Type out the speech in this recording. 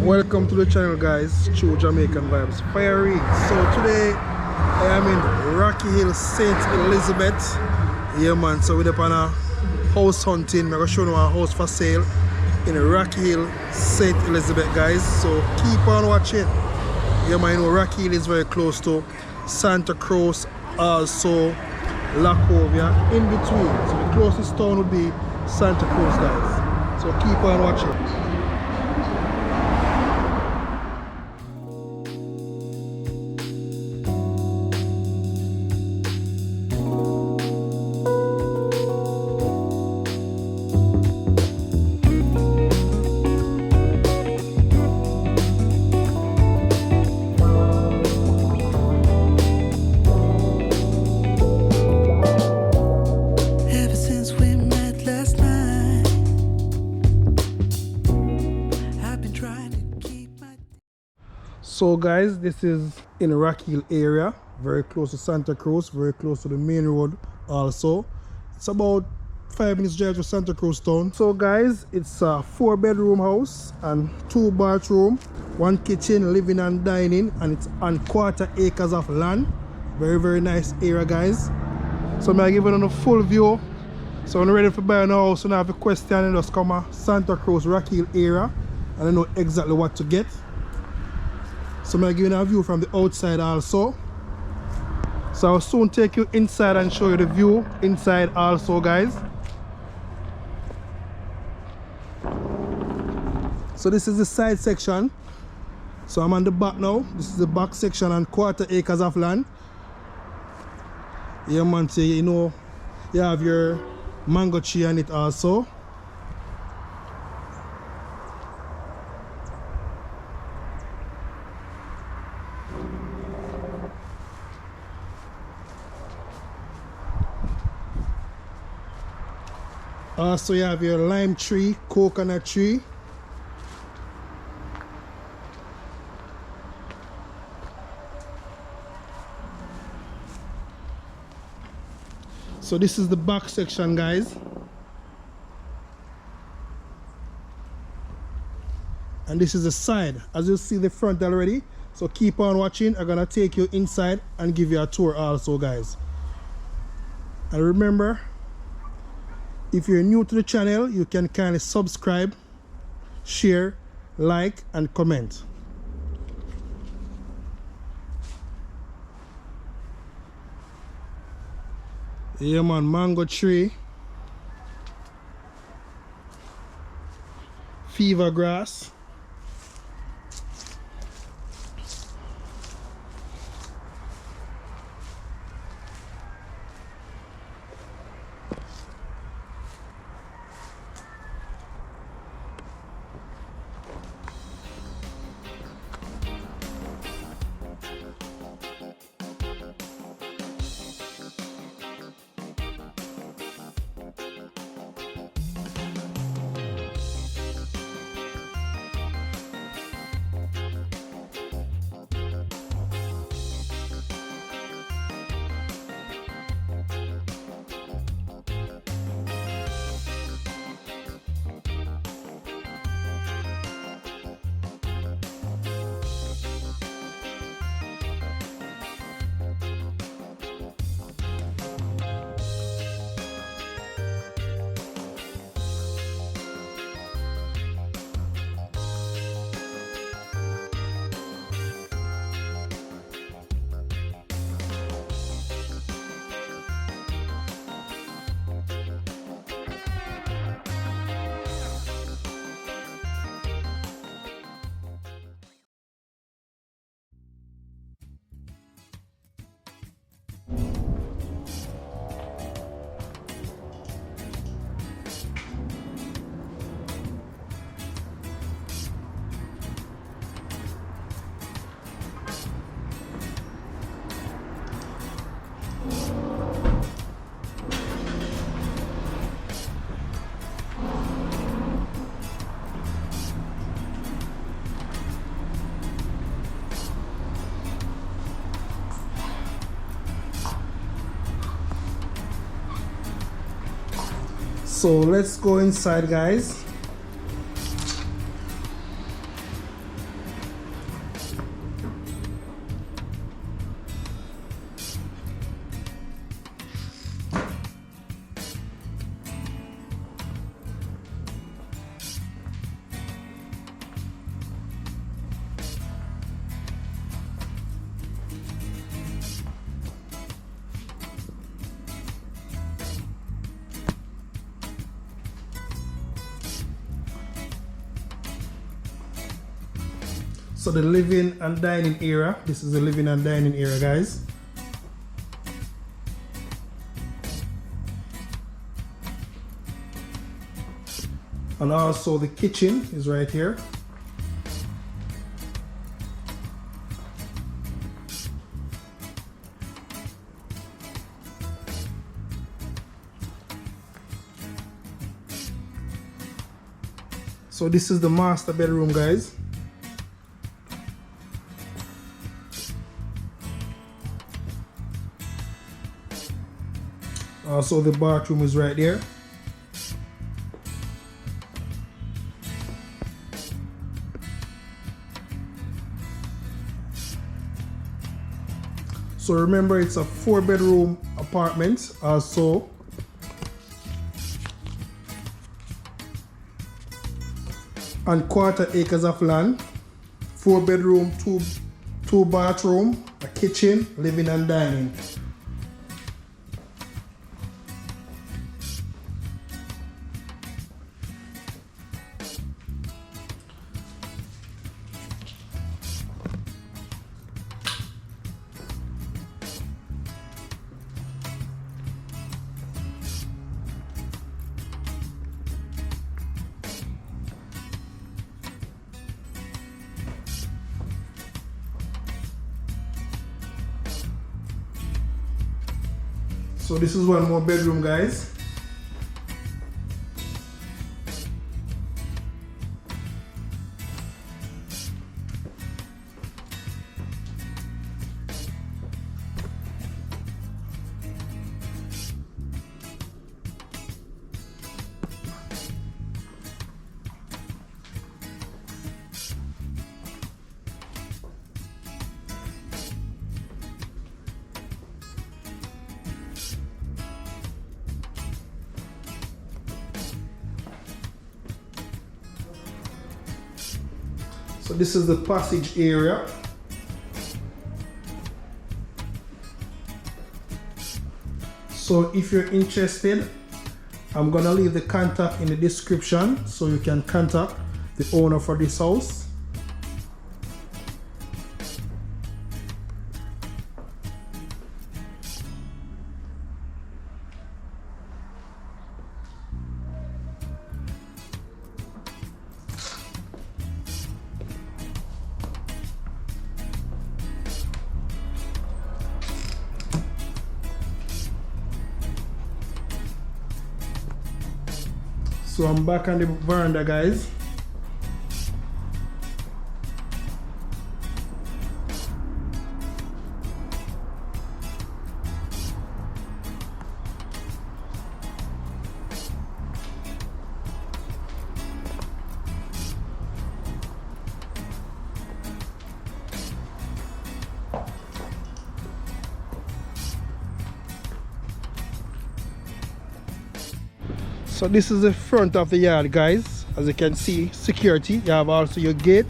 Welcome to the channel, guys. True Jamaican Vibes. Fire Reid. So today I am in Rocky Hill, St. Elizabeth. Yeah man, so we're up on a house hunting. I'm going to show you a house for sale in Rocky Hill, St. Elizabeth, guys. So keep on watching. Yeah man, you know Rocky Hill is very close to Santa Cruz, also Lacovia, in between. So the closest town would be Santa Cruz, guys. So keep on watching. So guys, this is in Rocky Hill area, very close to Santa Cruz, very close to the main road also. It's about 5 minutes drive to Santa Cruz town. So guys, it's a 4-bedroom house and 2 bathroom, 1 kitchen, living and dining, and it's on 1/4 acres of land. Very nice area, guys. So I'm giving you a full view. So when you're ready for buying a house and have a question, just come to Santa Cruz, Rocky Hill area, and I know exactly what to get. So I'm going to give you a view from the outside also. So I'll soon take you inside and show you the view inside also, guys. So this is the side section. So I'm on the back now. This is the back section and 1/4 acres of land. Yeah man, so you know you have your mango tree on it also. Also you have your lime tree, coconut tree. So this is the back section, guys. And this is the side. As you see the front already. So keep on watching. I'm gonna take you inside and give you a tour also, guys. And remember, if you're new to the channel, you can kindly subscribe, share, like, and comment. Yeah man, mango tree, fever grass, So let's go inside, guys. So the living and dining area, this is the living and dining area, guys. And also the kitchen is right here. So this is the master bedroom, guys. Also the bathroom is right there. So remember, it's a 4-bedroom apartment also. And 1/4 acres of land, 4-bedroom, 2 bathroom, a kitchen, living and dining. So this is one more bedroom, guys. So this is the passage area. So if you're interested, I'm gonna leave the contact in the description so you can contact the owner for this house. So I'm back on the veranda, guys. So this is the front of the yard, guys. As you can see, security. You have also your gate.